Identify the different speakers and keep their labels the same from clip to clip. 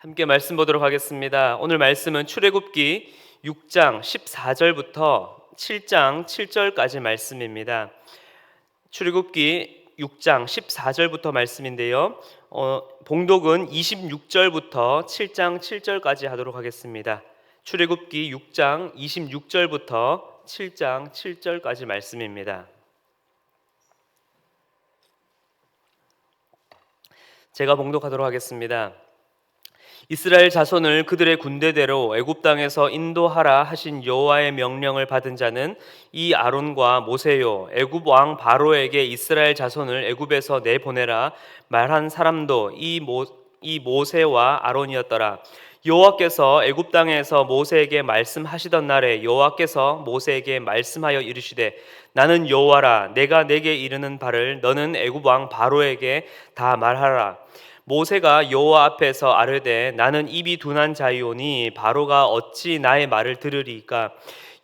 Speaker 1: 함께 말씀 보도록 하겠습니다. 오늘 말씀은 출애굽기 6장 14절부터 7장 7절까지 말씀입니다. 출애굽기 6장 14절부터 말씀인데요. 봉독은 26절부터 7장 7절까지 하도록 하겠습니다. 출애굽기 6장 26절부터 7장 7절까지 말씀입니다. 제가 봉독하도록 하겠습니다. 이스라엘 자손을 그들의 군대대로 애굽 땅에서 인도하라 하신 여호와의 명령을 받은 자는 이 아론과 모세요. 애굽 왕 바로에게 이스라엘 자손을 애굽에서 내보내라 말한 사람도 이 모세와 아론이었더라. 여호와께서 애굽 땅에서 모세에게 말씀하시던 날에 여호와께서 모세에게 말씀하여 이르시되 나는 여호와라. 내가 내게 이르는 바를 너는 애굽 왕 바로에게 다 말하라. 모세가 여호와 앞에서 아뢰되 나는 입이 둔한 자이오니 바로가 어찌 나의 말을 들으리까.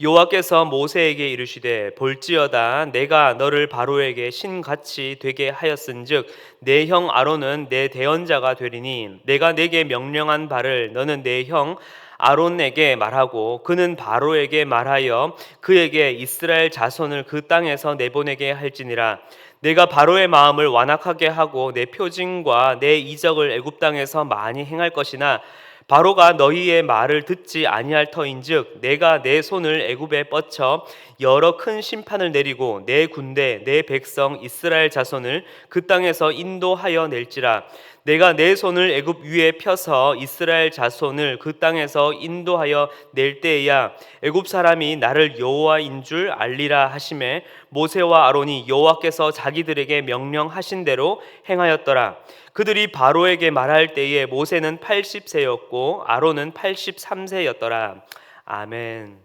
Speaker 1: 여호와께서 모세에게 이르시되 볼지어다 내가 너를 바로에게 신같이 되게 하였은즉 내 형 아론은 내 대언자가 되리니 내가 내게 명령한 바를 너는 내 형 아론에게 말하고 그는 바로에게 말하여 그에게 이스라엘 자손을 그 땅에서 내보내게 할지니라. 내가 바로의 마음을 완악하게 하고 내 표징과 내 이적을 애굽 땅에서 많이 행할 것이나 바로가 너희의 말을 듣지 아니할 터인즉 내가 내 손을 애굽에 뻗쳐 여러 큰 심판을 내리고 내 군대 내 백성 이스라엘 자손을 그 땅에서 인도하여 낼지라. 내가 내 손을 애굽 위에 펴서 이스라엘 자손을 그 땅에서 인도하여 낼 때에야 애굽 사람이 나를 여호와인 줄 알리라 하시매 모세와 아론이 여호와께서 자기들에게 명령하신 대로 행하였더라. 그들이 바로에게 말할 때에 모세는 80세였고 아론은 83세였더라. 아멘.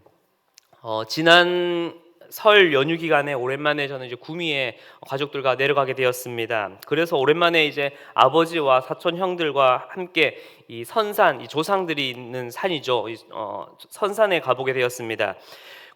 Speaker 1: 지난 설 연휴 기간에 오랜만에 저는 이제 구미에 가족들과 내려가게 되었습니다. 그래서 오랜만에 이제 아버지와 사촌 형들과 함께 이 선산, 이 조상들이 있는 산이죠. 선산에 가보게 되었습니다.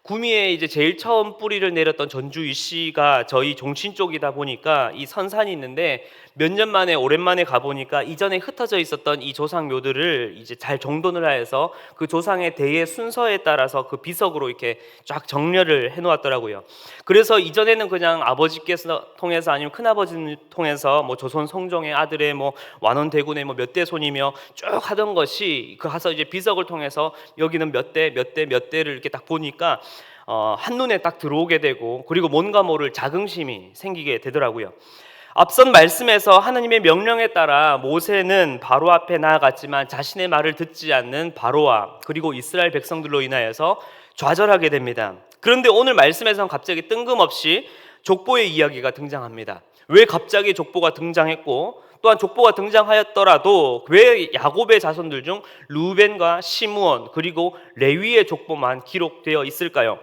Speaker 1: 구미에 이제 제일 처음 뿌리를 내렸던 전주이 씨가 저희 종친 쪽이다 보니까 이 선산이 있는데 몇 년 만에 오랜만에 가보니까 이전에 흩어져 있었던 이 조상 묘들을 이제 잘 정돈을 하여서 그 조상의 대의 순서에 따라서 그 비석으로 이렇게 쫙 정렬을 해놓았더라고요. 그래서 이전에는 그냥 아버지께서 통해서 아니면 큰아버지 통해서 뭐 조선 성종의 아들의 뭐 완원대군의 뭐 몇 대 손이며 쭉 하던 것이 그 가서 이제 비석을 통해서 여기는 몇 대 몇 대를 이렇게 딱 보니까 한눈에 딱 들어오게 되고 그리고 뭔가 모를 자긍심이 생기게 되더라고요. 앞선 말씀에서 하나님의 명령에 따라 모세는 바로 앞에 나아갔지만 자신의 말을 듣지 않는 바로와 그리고 이스라엘 백성들로 인하여서 좌절하게 됩니다. 그런데 오늘 말씀에서는 갑자기 뜬금없이 족보의 이야기가 등장합니다. 왜 갑자기 족보가 등장했고 또한 족보가 등장하였더라도 왜 야곱의 자손들 중 루벤과 시므온 그리고 레위의 족보만 기록되어 있을까요?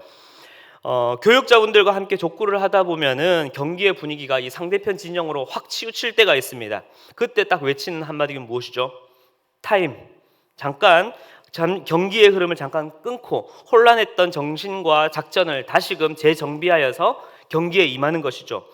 Speaker 1: 교육자분들과 함께 족구를 하다 보면은 경기의 분위기가 이 상대편 진영으로 확 치우칠 때가 있습니다. 그때 딱 외치는 한마디가 무엇이죠? 타임. 잠깐 경기의 흐름을 잠깐 끊고 혼란했던 정신과 작전을 다시금 재정비하여서 경기에 임하는 것이죠.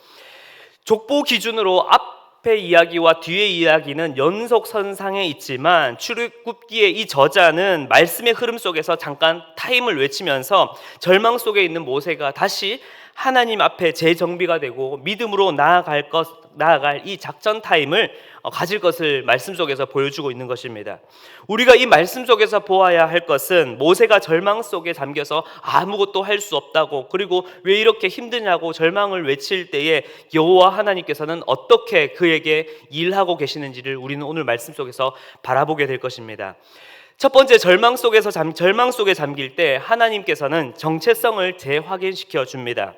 Speaker 1: 족보 기준으로 앞의 이야기와 뒤의 이야기는 연속선상에 있지만 출애굽기의 이 저자는 말씀의 흐름 속에서 잠깐 타임을 외치면서 절망 속에 있는 모세가 다시 하나님 앞에 재정비가 되고 믿음으로 나아갈 이 작전 타임을 가질 것을 말씀 속에서 보여주고 있는 것입니다. 우리가 이 말씀 속에서 보아야 할 것은 모세가 절망 속에 잠겨서 아무것도 할 수 없다고 그리고 왜 이렇게 힘드냐고 절망을 외칠 때에 여호와 하나님께서는 어떻게 그에게 일하고 계시는지를 우리는 오늘 말씀 속에서 바라보게 될 것입니다. 첫 번째, 절망 속에 잠길 때 하나님께서는 정체성을 재확인시켜 줍니다.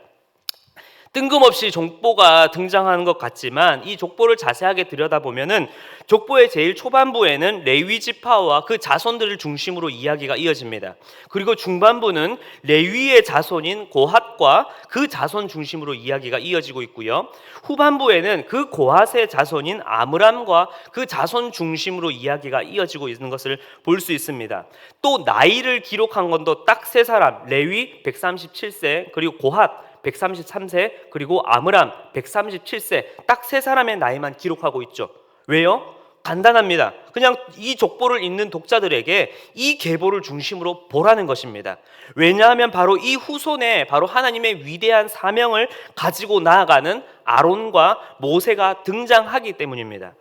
Speaker 1: 뜬금없이 족보가 등장하는 것 같지만 이 족보를 자세하게 들여다보면은 족보의 제일 초반부에는 레위 지파와 그 자손들을 중심으로 이야기가 이어집니다. 그리고 중반부는 레위의 자손인 고핫과 그 자손 중심으로 이야기가 이어지고 있고요. 후반부에는 그 고핫의 자손인 아므람과 그 자손 중심으로 이야기가 이어지고 있는 것을 볼 수 있습니다. 또 나이를 기록한 건도 딱 세 사람, 레위 137세 그리고 고핫 133세 그리고 아므람 137세 딱 세 사람의 나이만 기록하고 있죠. 왜요? 간단합니다. 그냥 이 족보를 읽는 독자들에게 이 계보를 중심으로 보라는 것입니다. 왜냐하면 바로 이 후손에 바로 하나님의 위대한 사명을 가지고 나아가는 아론과 모세가 등장하기 때문입니다.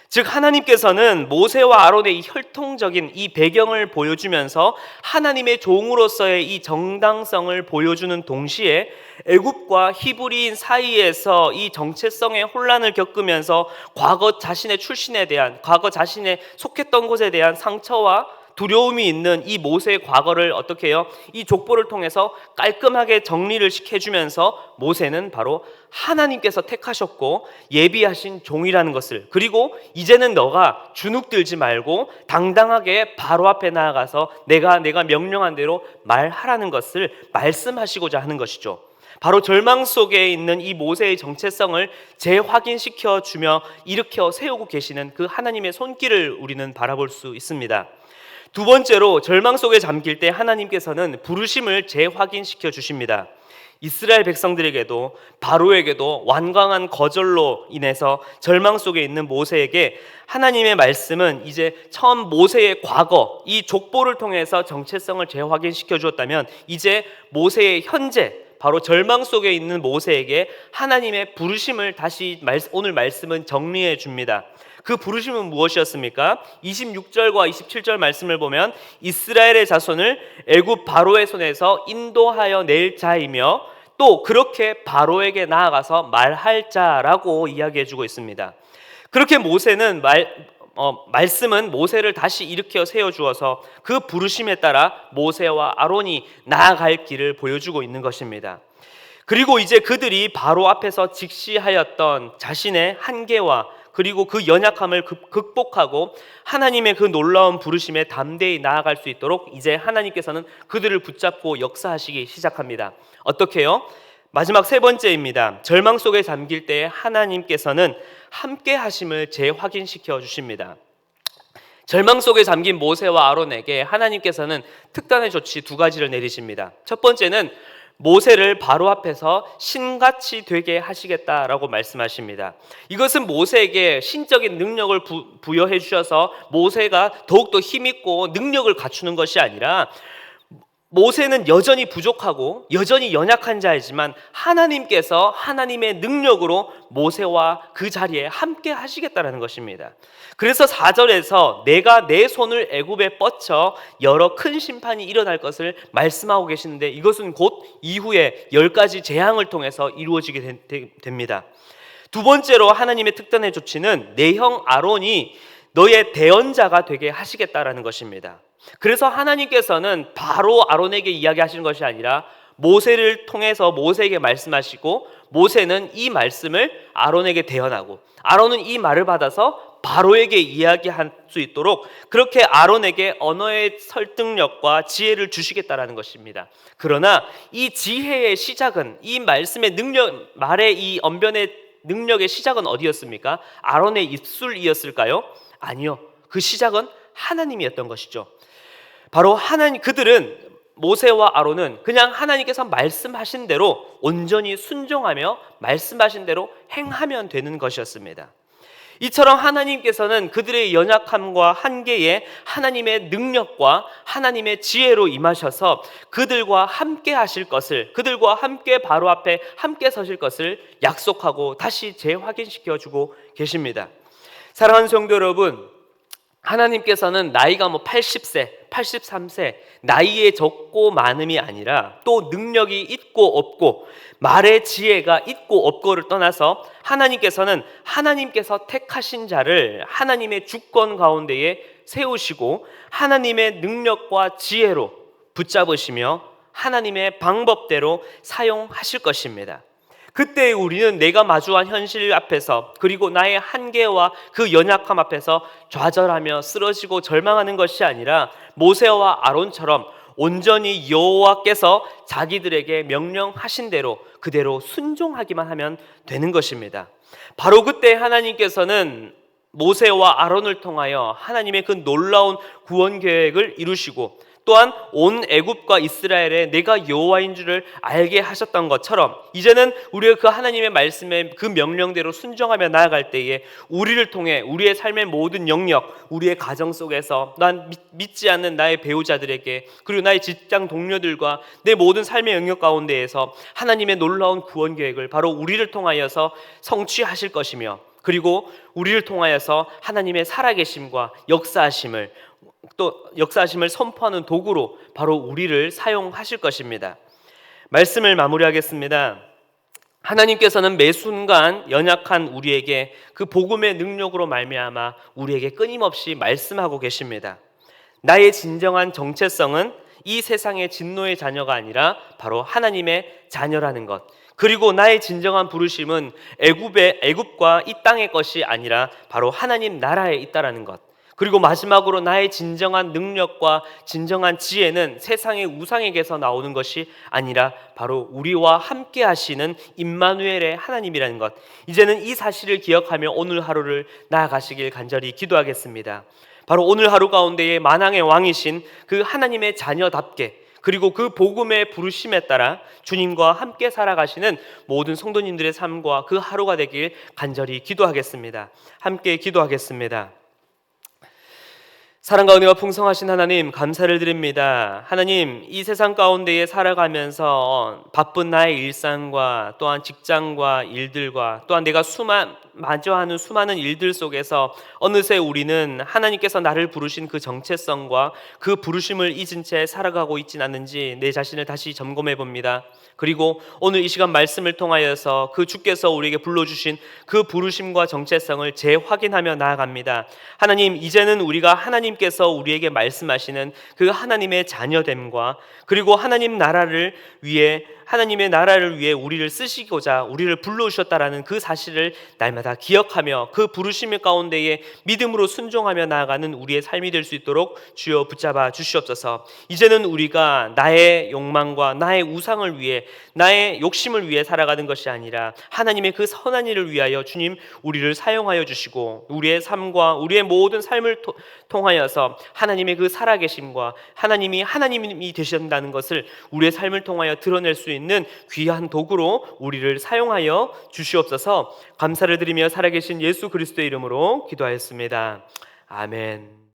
Speaker 1: 즉 하나님께서는 모세와 아론의 이 혈통적인 이 배경을 보여주면서 하나님의 종으로서의 이 정당성을 보여주는 동시에 애굽과 히브리인 사이에서 이 정체성의 혼란을 겪으면서 과거 자신의 출신에 대한, 과거 자신의 속했던 곳에 대한 상처와 두려움이 있는 이 모세의 과거를 어떻게 해요? 이 족보를 통해서 깔끔하게 정리를 해주면서 모세는 바로 하나님께서 택하셨고 예비하신 종이라는 것을, 그리고 이제는 너가 주눅들지 말고 당당하게 바로 앞에 나아가서 내가 명령한 대로 말하라는 것을 말씀하시고자 하는 것이죠. 바로 절망 속에 있는 이 모세의 정체성을 재확인시켜 주며 일으켜 세우고 계시는 그 하나님의 손길을 우리는 바라볼 수 있습니다. 두 번째로, 절망 속에 잠길 때 하나님께서는 부르심을 재확인시켜 주십니다. 이스라엘 백성들에게도 바로에게도 완강한 거절로 인해서 절망 속에 있는 모세에게 하나님의 말씀은 이제 처음 모세의 과거, 이 족보를 통해서 정체성을 재확인시켜 주었다면 이제 모세의 현재, 바로 절망 속에 있는 모세에게 하나님의 부르심을 다시 오늘 말씀은 정리해 줍니다. 그 부르심은 무엇이었습니까? 26절과 27절 말씀을 보면 이스라엘의 자손을 애굽 바로의 손에서 인도하여 낼 자이며 또 그렇게 바로에게 나아가서 말할 자라고 이야기해 주고 있습니다. 그렇게 모세는 말씀은 모세를 다시 일으켜 세워주어서 그 부르심에 따라 모세와 아론이 나아갈 길을 보여주고 있는 것입니다. 그리고 이제 그들이 바로 앞에서 직시하였던 자신의 한계와 그리고 그 연약함을 극복하고 하나님의 그 놀라운 부르심에 담대히 나아갈 수 있도록 이제 하나님께서는 그들을 붙잡고 역사하시기 시작합니다. 어떻게요? 마지막 세 번째입니다. 절망 속에 잠길 때 하나님께서는 함께 하심을 재확인시켜 주십니다. 절망 속에 잠긴 모세와 아론에게 하나님께서는 특단의 조치 두 가지를 내리십니다. 첫 번째는 모세를 바로 앞에서 신같이 되게 하시겠다라고 말씀하십니다. 이것은 모세에게 신적인 능력을 부여해 주셔서 모세가 더욱더 힘있고 능력을 갖추는 것이 아니라 모세는 여전히 부족하고 여전히 연약한 자이지만 하나님께서 하나님의 능력으로 모세와 그 자리에 함께 하시겠다라는 것입니다. 그래서 4절에서 내가 내 손을 애굽에 뻗쳐 여러 큰 심판이 일어날 것을 말씀하고 계시는데 이것은 곧 이후에 10가지 재앙을 통해서 이루어지게 됩니다. 두 번째로 하나님의 특단의 조치는 내 형 아론이 너의 대언자가 되게 하시겠다라는 것입니다. 그래서 하나님께서는 바로 아론에게 이야기하시는 것이 아니라 모세를 통해서 모세에게 말씀하시고 모세는 이 말씀을 아론에게 대언하고 아론은 이 말을 받아서 바로에게 이야기할 수 있도록 그렇게 아론에게 언어의 설득력과 지혜를 주시겠다라는 것입니다. 그러나 이 지혜의 시작은 이 말씀의 능력, 말의 이 언변의 능력의 시작은 어디였습니까? 아론의 입술이었을까요? 아니요. 그 시작은 하나님이었던 것이죠. 바로 그들은 모세와 아론은 그냥 하나님께서 말씀하신 대로 온전히 순종하며 말씀하신 대로 행하면 되는 것이었습니다. 이처럼 하나님께서는 그들의 연약함과 한계에 하나님의 능력과 하나님의 지혜로 임하셔서 그들과 함께 하실 것을, 그들과 함께 바로 앞에 함께 서실 것을 약속하고 다시 재확인시켜 주고 계십니다. 사랑하는 성도 여러분, 하나님께서는 나이가 80세, 83세, 나이에 적고 많음이 아니라 또 능력이 있고 없고 말의 지혜가 있고 없고를 떠나서 하나님께서는 하나님께서 택하신 자를 하나님의 주권 가운데에 세우시고 하나님의 능력과 지혜로 붙잡으시며 하나님의 방법대로 사용하실 것입니다. 그때 우리는 내가 마주한 현실 앞에서 그리고 나의 한계와 그 연약함 앞에서 좌절하며 쓰러지고 절망하는 것이 아니라 모세와 아론처럼 온전히 여호와께서 자기들에게 명령하신 대로 그대로 순종하기만 하면 되는 것입니다. 바로 그때 하나님께서는 모세와 아론을 통하여 하나님의 그 놀라운 구원 계획을 이루시고 또한 온 애굽과 이스라엘에 내가 여호와인 줄을 알게 하셨던 것처럼 이제는 우리가 그 하나님의 말씀에 그 명령대로 순종하며 나아갈 때에 우리를 통해 우리의 삶의 모든 영역, 우리의 가정 속에서 난 믿지 않는 나의 배우자들에게 그리고 나의 직장 동료들과 내 모든 삶의 영역 가운데에서 하나님의 놀라운 구원 계획을 바로 우리를 통하여서 성취하실 것이며 그리고 우리를 통하여서 하나님의 살아계심과 역사하심을 선포하는 도구로 바로 우리를 사용하실 것입니다. 말씀을 마무리하겠습니다. 하나님께서는 매 순간 연약한 우리에게 그 복음의 능력으로 말미암아 우리에게 끊임없이 말씀하고 계십니다. 나의 진정한 정체성은 이 세상의 진노의 자녀가 아니라 바로 하나님의 자녀라는 것. 그리고 나의 진정한 부르심은 애굽과 이 땅의 것이 아니라 바로 하나님 나라에 있다라는 것. 그리고 마지막으로 나의 진정한 능력과 진정한 지혜는 세상의 우상에게서 나오는 것이 아니라 바로 우리와 함께 하시는 임마누엘의 하나님이라는 것. 이제는 이 사실을 기억하며 오늘 하루를 나아가시길 간절히 기도하겠습니다. 바로 오늘 하루 가운데에 만왕의 왕이신 그 하나님의 자녀답게 그리고 그 복음의 부르심에 따라 주님과 함께 살아가시는 모든 성도님들의 삶과 그 하루가 되길 간절히 기도하겠습니다. 함께 기도하겠습니다. 사랑과 은혜가 풍성하신 하나님 감사를 드립니다. 하나님 이 세상 가운데에 살아가면서 바쁜 나의 일상과 또한 직장과 일들과 또한 내가 마주하는 수많은 일들 속에서 어느새 우리는 하나님께서 나를 부르신 그 정체성과 그 부르심을 잊은 채 살아가고 있진 않는지 내 자신을 다시 점검해 봅니다. 그리고 오늘 이 시간 말씀을 통하여서 그 주께서 우리에게 불러주신 그 부르심과 정체성을 재확인하며 나아갑니다. 하나님 이제는 우리가 하나님께서 우리에게 말씀하시는 그 하나님의 자녀됨과 그리고 하나님의 나라를 위해 우리를 쓰시고자 우리를 불러주셨다라는 그 사실을 날마다 기억하며 그 부르심 가운데에 믿음으로 순종하며 나아가는 우리의 삶이 될 수 있도록 주여 붙잡아 주시옵소서. 이제는 우리가 나의 욕망과 나의 우상을 위해 나의 욕심을 위해 살아가는 것이 아니라 하나님의 그 선한 일을 위하여 주님 우리를 사용하여 주시고 우리의 삶과 우리의 모든 삶을 통하여서 하나님의 그 살아계심과 하나님이 되신다는 것을 우리의 삶을 통하여 드러낼 수 있는 귀한 도구로 우리를 사용하여 주시옵소서. 감사를 드리며 살아계신 예수 그리스도의 이름으로 기도하였습니다. 아멘.